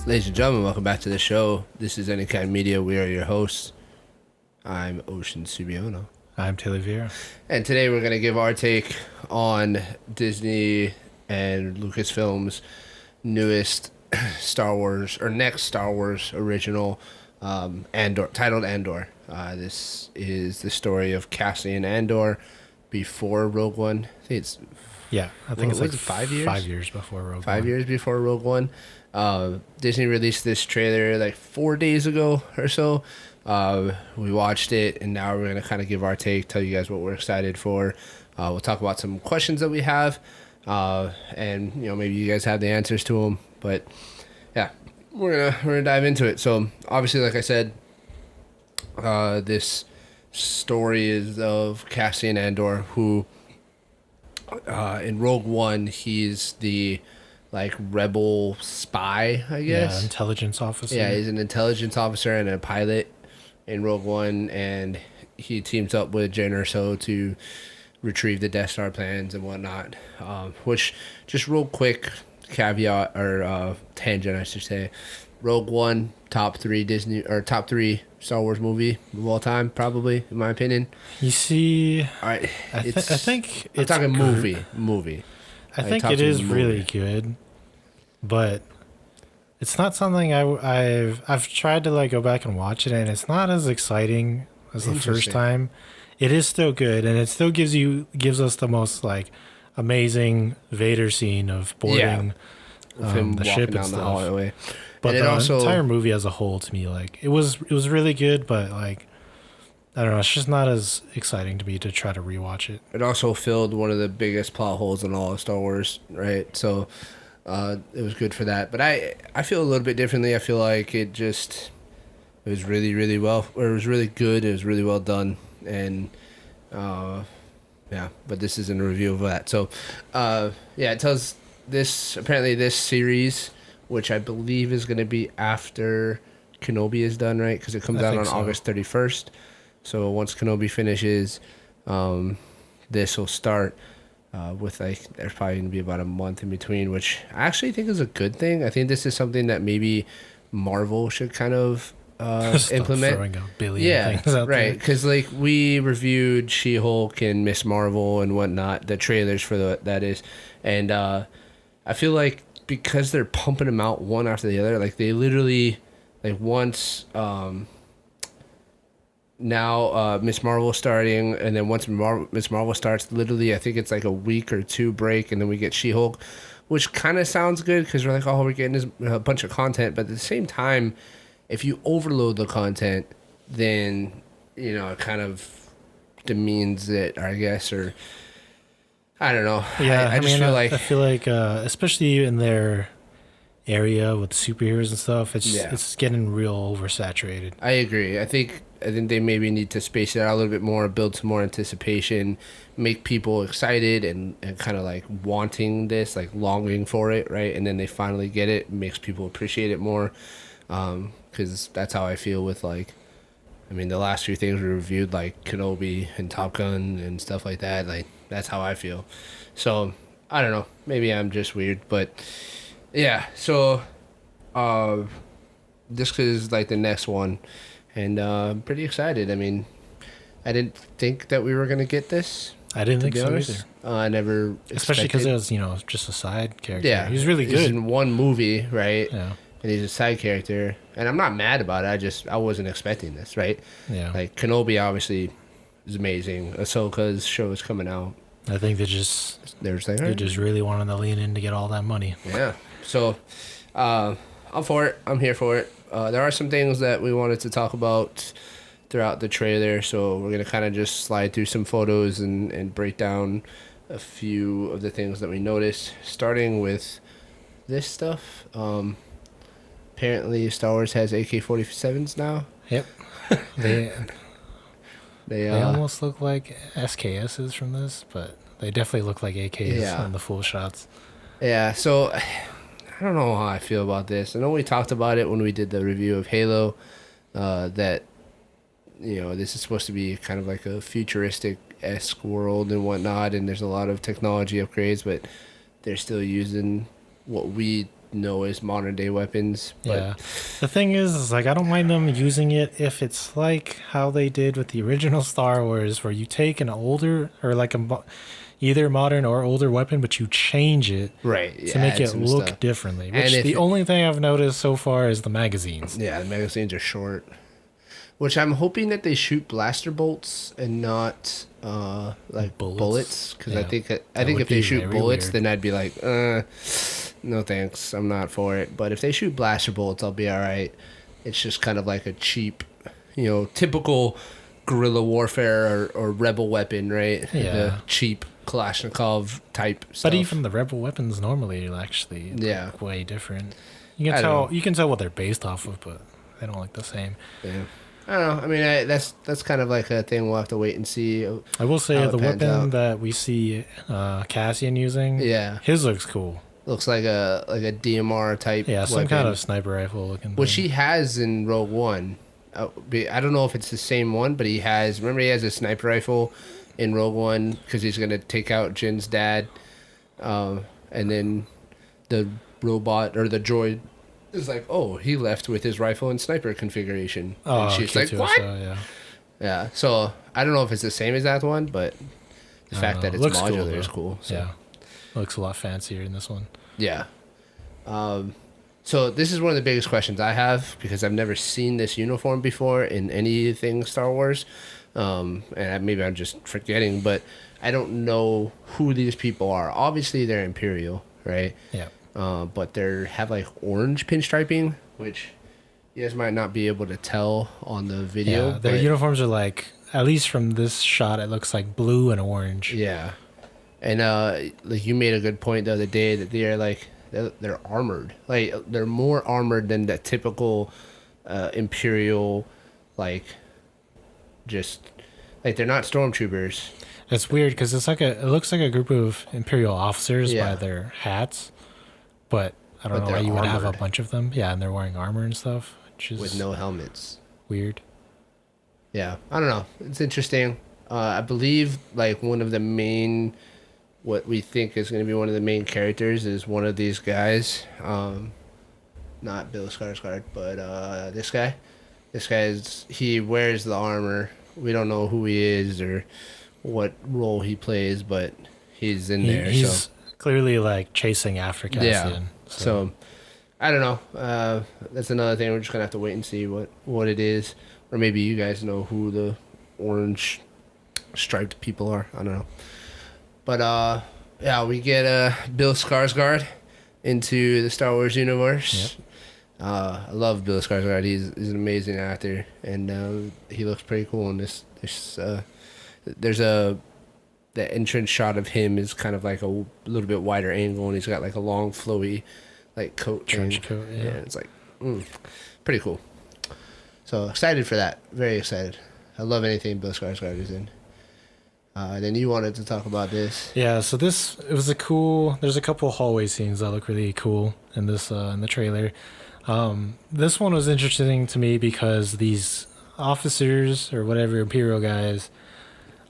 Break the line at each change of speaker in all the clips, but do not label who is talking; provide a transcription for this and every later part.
Ladies and gentlemen, welcome back to the show. This is Any Kind Media. We are your hosts. I'm Ocean Subiono.
I'm Taylor Vieira.
And today we're going to give our take on Disney and Lucasfilm's newest Star Wars, or next Star Wars original, Andor, titled Andor. This is the story of Cassian Andor before Rogue One. I think it's...
Yeah, I think it's like
5 years?
5 years before Rogue One.
5 years before Rogue One. Disney released this trailer like 4 days ago or so. We watched it, and now we're going to kind of give our take, tell you guys what we're excited for. We'll talk about some questions that we have, and maybe you guys have the answers to them. But yeah, we're gonna dive into it. So obviously, like I said, this story is of Cassian Andor, who in Rogue One he's the rebel spy, I guess.
Yeah, intelligence officer.
Yeah, he's an intelligence officer and a pilot in Rogue One, and he teams up with Jyn Erso to retrieve the Death Star plans and whatnot. Which, just real quick caveat or tangent, I should say. Rogue One, top 3 Disney or top 3 Star Wars movie of all time, probably, in my opinion.
You see,
All right,
I think
I'm
it's
talking
good.
movie.
I think it is really good, but it's not something I've tried to go back and watch it, and it's not as exciting as the first time. It is still good, and it still gives us the most amazing Vader scene of boarding
him
the
walking
ship
down
and
the
stuff.
hallway.
But
And
the
also,
entire movie as a whole, to me, it was really good, but I don't know, it's just not as exciting to me to try to rewatch it.
it also filled one of the biggest plot holes in all of Star Wars, right? So it was good for that. But I feel a little bit differently. I feel like it was really, really well, or it was really good. It was really well done. And yeah, but this isn't a review of that. So it tells apparently this series, which I believe is going to be after Kenobi is done, right? Because it comes out on August 31st. So once Kenobi finishes, this will start with there's probably going to be about a month in between, which I actually think is a good thing. I think this is something that maybe Marvel should kind of implement.
Throwing a billion things out
right.
there.
Because we reviewed She-Hulk and Miss Marvel and whatnot, the trailers for that is, and I feel like because they're pumping them out one after the other, they literally once. Now Miss Marvel starting, and then once Miss Marvel starts, literally I think it's a week or 2 break, and then we get She-Hulk, which kind of sounds good because we're we're getting a bunch of content, but at the same time, if you overload the content, then it kind of demeans it, I guess, or I don't know.
Yeah,
I just feel
like especially in their area with superheroes and stuff, it's getting real oversaturated.
I agree. I think they maybe need to space it out a little bit more, build some more anticipation, make people excited and kind of wanting this, longing for it, right? And then they finally get it, makes people appreciate it more. Because that's how I feel with the last few things we reviewed, Kenobi and Top Gun and stuff like that. That's how I feel. So I don't know. Maybe I'm just weird, but yeah. So this is the next one. And I'm pretty excited. I I didn't think that we were going to get this.
I didn't think so either.
I never
Especially because it was, just a side character.
Yeah.
He's really good.
He's in one movie, right?
Yeah.
And he's a side character. And I'm not mad about it. I wasn't expecting this, right?
Yeah.
Kenobi obviously is amazing. Ahsoka's show is coming out.
I think they just really wanted to lean in to get all that money.
Yeah. So I'm for it. I'm here for it. There are some things that we wanted to talk about throughout the trailer, so we're going to kind of just slide through some photos and break down a few of the things that we noticed, starting with this stuff. Apparently, Star Wars has AK-47s now.
Yep. They almost look like SKSs from this, but they definitely look like AKs on the full shots.
Yeah, so I don't know how I feel about this. I know we talked about it when we did the review of Halo, that this is supposed to be kind of a futuristic-esque world and whatnot, and there's a lot of technology upgrades, but they're still using what we know as modern day weapons. But
Yeah. The thing is like I don't mind them using it if it's like how they did with the original Star Wars, where you take an older or like either modern or older weapon, but you change it
right,
to
yeah,
make
add
it
some
look
stuff.
differently.
And
Which
if
the
it-
only thing I've noticed so far is the magazines.
Yeah, the magazines are short. Which I'm hoping that they shoot blaster bolts and not like bullets. Because
Yeah.
I think
That would
if they
be
shoot
very
bullets,
weird.
then I'd be like, no thanks, I'm not for it. But if they shoot blaster bolts, I'll be all right. It's just kind of like a cheap, typical guerrilla warfare or rebel weapon, right?
Yeah.
The cheap Kalashnikov type stuff.
But even the rebel weapons normally are actually
Yeah.
like way different. You
I
can
don't
tell
know.
you can tell what they're based off of, but they don't look the same.
Yeah. I don't know. I mean, that's kind of like a thing we'll have to wait and see.
I will say
How it
the
pans
weapon
out.
that we see Cassian using,
Yeah.
his looks cool.
Looks like a DMR type.
Yeah, some
weapon,
kind of sniper rifle looking
which
thing.
he has in Rogue One. I don't know if it's the same one, but he has. Remember, he has a sniper rifle in Rogue One because he's gonna take out Jin's dad, and then the robot or the droid is like, "Oh, he left with his rifle and sniper configuration," and she's like,
K2SO,
"What?"
yeah.
Yeah. So I don't know if it's the same as that one, but the fact that it's
Looks cool,
modular is
though.
cool. So.
Yeah, looks a lot fancier in this one.
Yeah. So this is one of the biggest questions I have because I've never seen this uniform before in anything Star Wars. Maybe I'm just forgetting, but I don't know who these people are. Obviously, they're Imperial, right?
Yeah.
But they have like orange pinstriping, which you guys might not be able to tell on the video.
Yeah, their
but
uniforms are like, at least from this shot, it looks like blue and orange.
yeah. And like you made a good point the other day that they are like they're armored. Like they're more armored than the typical Imperial, like just like they're not stormtroopers.
It's weird because it looks like a group of Imperial officers
Yeah.
by their hats, but I don't
But
know why
they're
you would have a
armored.
bunch of them. Yeah, and they're wearing armor and stuff, which is
With no helmets.
weird.
Yeah, I don't know. It's interesting. I believe like one of the main, what we think is going to be one of the main characters is one of these guys. Not Bill Skarsgård, but this guy. This he wears the armor. We don't know who he is or what role he plays, but he's in there.
He's
So
clearly like chasing after Cassian.
yeah. So I don't know. That's another thing. We're just gonna have to wait and see what it is, or maybe you guys know who the orange striped people are. I don't know. But yeah, we get Bill Skarsgård into the Star Wars universe.
Yep.
I love Bill Skarsgård. He's an amazing actor, and he looks pretty cool in this. There's the entrance shot of him is kind of like a little bit wider angle, and he's got like a long, flowy, like coat
Trench
thing.
coat, yeah.
It's like pretty cool. So excited for that. Very excited. I love anything Bill Skarsgård is in. Then you wanted to talk about this.
Yeah, so there's a couple hallway scenes that look really cool in this in the trailer. This one was interesting to me because these officers or whatever Imperial guys,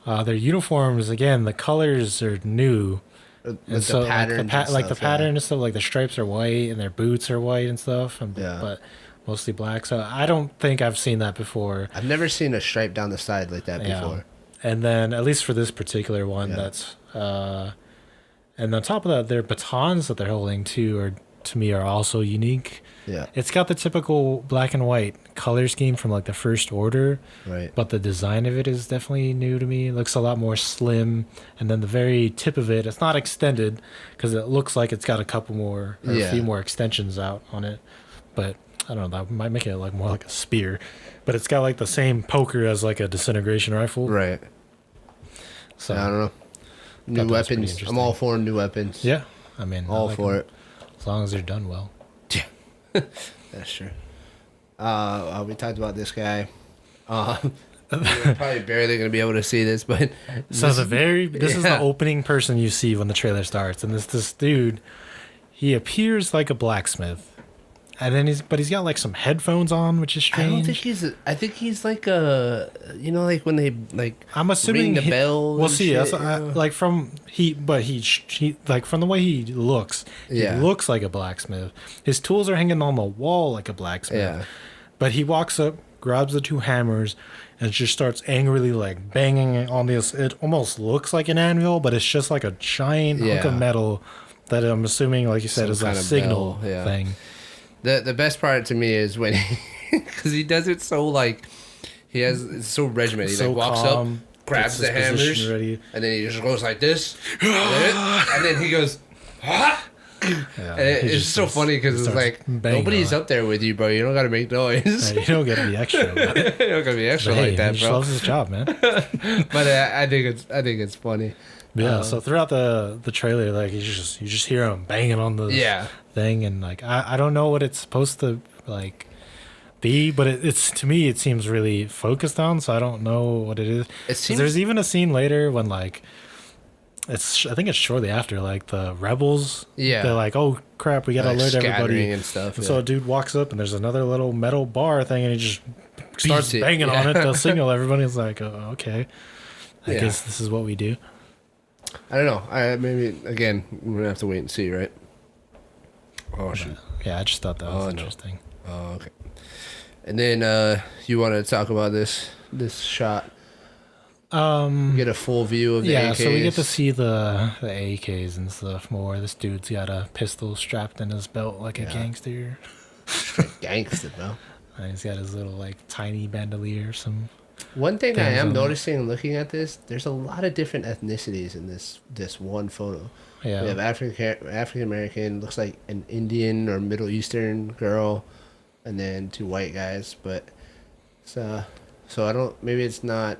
their uniforms, again, the colors are new.
With the patterns
the pattern and stuff, like the stripes are white and their boots are white and stuff,
Yeah.
but mostly black. So I don't think I've seen that before.
I've never seen a stripe down the side like that
Yeah.
before.
And then, at least for this particular one,
Yeah.
that's and on top of that, their batons that they're holding too are, to me, are also unique.
Yeah.
It's got the typical black and white color scheme from like the First Order,
Right.
but the design of it is definitely new to me. It looks a lot more slim, and then the very tip of it, it's not extended because it looks like it's got a couple more, or
Yeah.
a few more extensions out on it. But I don't know, that might make it like more like a spear. But it's got like the same poker as like a disintegration rifle.
Right.
So
I don't know. New
Thought that was pretty
weapons. I'm
interesting.
all for new weapons.
yeah, I mean, I
All
like
for
them,
it.
as long as they're done well.
That's true. We talked about this guy. You're probably barely gonna be able to see this, but
So this is the
yeah.
opening person you see when the trailer starts, and this dude, he appears like a blacksmith, And then he's got like some headphones on, which is
I don't think
strange.
I think he's like a, like when they like
I'm assuming
ring the bell.
we'll
and
see.
shit,
That's like from he like from the way he
Yeah.
looks like a blacksmith. His tools are hanging on the wall like a blacksmith.
Yeah.
But he walks up, grabs the two hammers, and just starts angrily like banging on this. It almost looks like an anvil, but it's just like a giant hunk of
Yeah.
metal that I'm assuming, like you said,
Some
is a
kind of
signal
bell, yeah.
thing.
The best part to me is when because he does it so like it's so regimented. He
So
like walks
calm,
up, grabs
gets
the
his position
hammers,
ready.
and then he just goes like this, and then he goes. "Ah!"
Yeah,
And it's just so funny because it's like nobody's up there with you, bro. You don't gotta make noise.
You don't get to be extra. About it.
You don't gotta be extra
But hey,
like that,
he just
bro.
loves his job, man.
But I think it's funny.
Yeah. So throughout the trailer, like you just hear him banging on the
Yeah.
thing, and like I don't know what it's supposed to like be, but it's to me it seems really focused on. So I don't know what it is.
It
'Cause
seems
there's even a scene later when like I think it's shortly after like the rebels.
Yeah.
They're like, oh crap, we gotta
like
alert
scattering
everybody.
and stuff.
And
Yeah.
so a dude walks up and there's another little metal bar thing, and he just starts
it,
banging on
yeah.
it to signal everybody. It's like, oh, okay, I
Yeah.
guess this is what we do.
I don't know. Maybe again we're gonna have to wait and see, right? Oh shoot.
Yeah, I just thought that was
Oh, no.
interesting.
Oh, okay. And then you want to talk about this shot? Get a full view of the
Yeah,
AKs.
so we get to see the AKs and stuff more. This dude's got a pistol strapped in his belt like a
Yeah.
gangster.
gangster, bro.
And he's got his little like tiny bandolier or some.
One thing I
Things
am
on-
noticing looking at this, there's a lot of different ethnicities in this one photo.
Yeah.
We have African American, looks like an Indian or Middle Eastern girl, and then two white guys. But so I don't. Maybe it's not.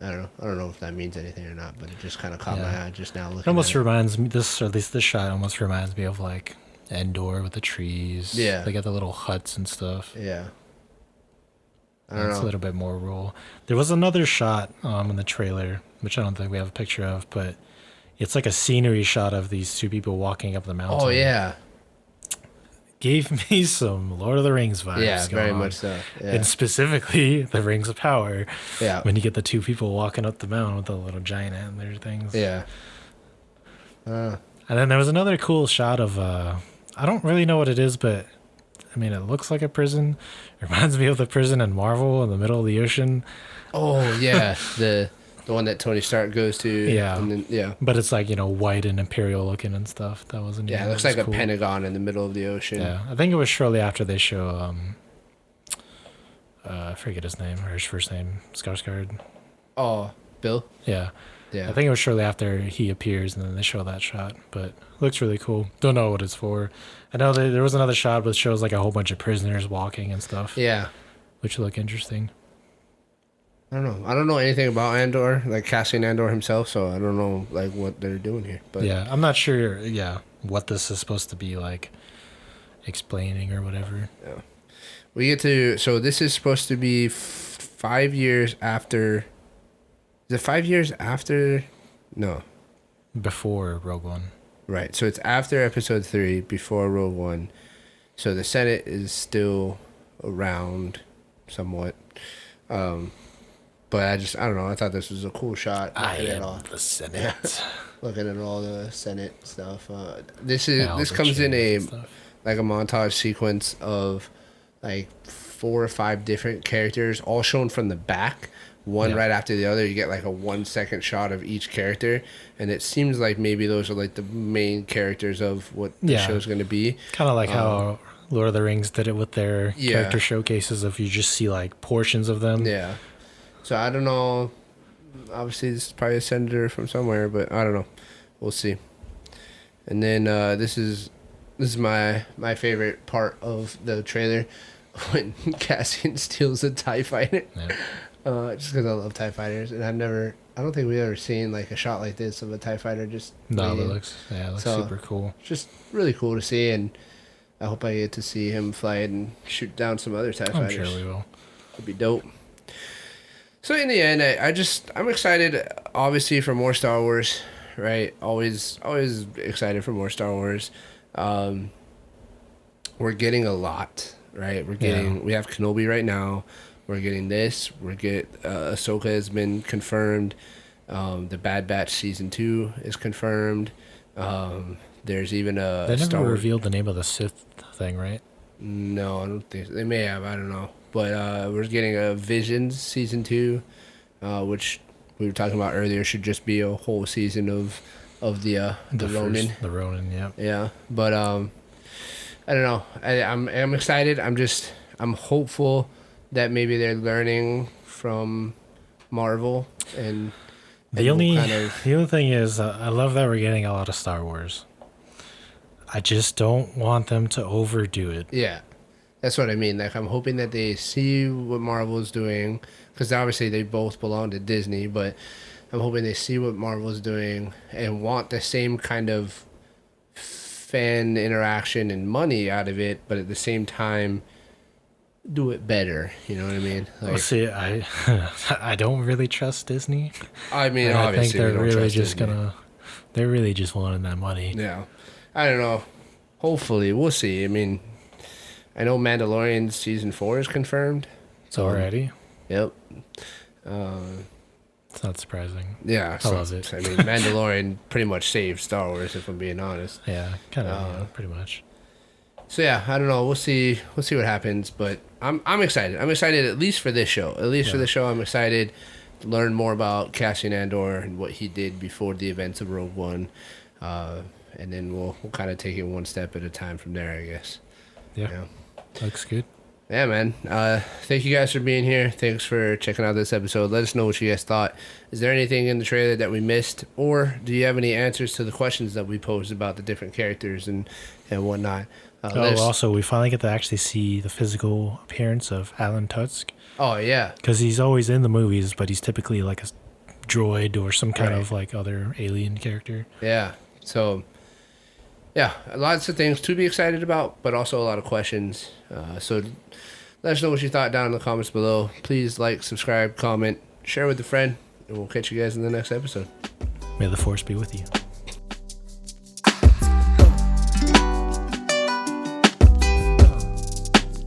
I don't know. I don't know if that means anything or not. But it just kind of caught my
Yeah.
eye just now looking.
It almost
at it.
reminds me this, or at least this shot almost reminds me of like Andor with the trees.
Yeah.
They got the little huts and stuff.
Yeah. I don't
It's a
know.
little bit more rural. There was another shot in the trailer, which I don't think we have a picture of, but it's like a scenery shot of these two people walking up the mountain.
Oh yeah.
Gave me some Lord of the Rings vibes.
Yeah. Very
going on.
much so. Yeah.
And specifically the Rings of Power.
Yeah.
When you get the two people walking up the mountain with the little giant antler things.
Yeah.
And then there was another cool shot of I don't really know what it is, but I mean it looks like a prison. It reminds me of the prison in Marvel in the middle of the ocean.
Oh yeah. The one that Tony Stark goes to.
Yeah.
And then, yeah.
But it's like, white and imperial looking and stuff. That wasn't
Yeah. It
that
looks
was
like
cool.
a pentagon in the middle of the ocean.
Yeah. I think it was shortly after they show I forget his name or his first name. Skarsgård.
Oh, Bill.
Yeah.
Yeah.
I think it was shortly after he appears, and then they show that shot. But it looks really cool. Don't know what it's for. I know there was another shot which shows like a whole bunch of prisoners walking and stuff,
Yeah.
which look interesting.
I don't know. I don't know anything about Andor, like Cassian Andor himself, so I don't know like what they're doing here. But
Yeah, I'm not sure. Yeah, what this is supposed to be like, explaining or whatever.
we get to. So this is supposed to be 5 years after. Is it 5 years after? No.
Before Rogue One.
Right. So it's after Episode 3, before Rogue One. So the Senate is still around, somewhat. But I don't know. I thought this was a cool shot.
I
looking at
am
all-
the Senate.
Looking at all the Senate stuff. This
Albert
comes in
Shays
a
and stuff.
like a montage sequence of like 4 or 5 different characters, all shown from the back, one
Yeah.
right after the other. You get like a 1 second shot of each character, and it seems like maybe those are like the main characters of what the
Yeah.
show's going to be.
Kind of like how Lord of the Rings did it with their
Yeah.
character showcases. If you just see like portions of them.
Yeah. So I don't know. Obviously, this is probably a senator from somewhere, but I don't know. We'll see. And then this is my favorite part of the trailer when Cassian steals a TIE fighter.
Yeah.
Just because I love TIE fighters, and I don't think we've ever seen like a shot like this of a TIE fighter just.
No,
laying.
it looks
So-
super cool.
Just really cool to see, and I hope I get to see him fly it and shoot down some other TIE
I'm
fighters.
sure we will.
It'd be dope. So in the end, I'm excited, obviously, for more Star Wars, right? Always excited for more Star Wars. we're getting a lot, right? We have Kenobi right now. We're getting this. Ahsoka has been confirmed. The Bad Batch season 2 is confirmed. There's even a
They never
Star Wars.
revealed the name of the Sith thing, right?
No, I don't think so. They may have. I don't know. But we're getting a Visions season 2, which we were talking about earlier. Should just be a whole season of the Ronin.
The Ronin, yeah.
Yeah, but I don't know. I'm excited. I'm hopeful that maybe they're learning from Marvel and
the only thing is, I love that we're getting a lot of Star Wars. I just don't want them to overdo it.
Yeah, that's what I mean. Like, I'm hoping that they see what Marvel's doing, because obviously they both belong to Disney, but I'm hoping they see what Marvel's doing and want the same kind of fan interaction and money out of it, but at the same time do it better. You know what I mean?
Like, well, see, I don't really trust Disney.
I mean,
I think they're really just they're really just wanting that money.
Yeah, I don't know. Hopefully, we'll see. I mean, I know Mandalorian season 4 is confirmed.
It's already.
Yep.
It's not surprising.
Yeah,
I love it.
I mean, Mandalorian pretty much saved Star Wars, if I'm being honest.
Yeah, kind of, pretty much.
So yeah, I don't know. We'll see what happens, but I'm excited. I'm excited at least for this show. At least for the show, I'm excited to learn more about Cassian Andor and what he did before the events of Rogue One, and then we'll kind of take it one step at a time from there, I guess.
Yeah, looks good.
Yeah, man. Thank you guys for being here. Thanks for checking out this episode. Let us know what you guys thought. Is there anything in the trailer that we missed, or do you have any answers to the questions that we posed about the different characters and whatnot?
Also, we finally get to actually see the physical appearance of Alan Tudyk.
Oh, yeah.
Because he's always in the movies, but he's typically like a droid or some kind of like other alien character.
Yeah. So, yeah, lots of things to be excited about, but also a lot of questions. So let us know what you thought down in the comments below. Please like, subscribe, comment, share with a friend, and we'll catch you guys in the next episode.
May the Force be with you.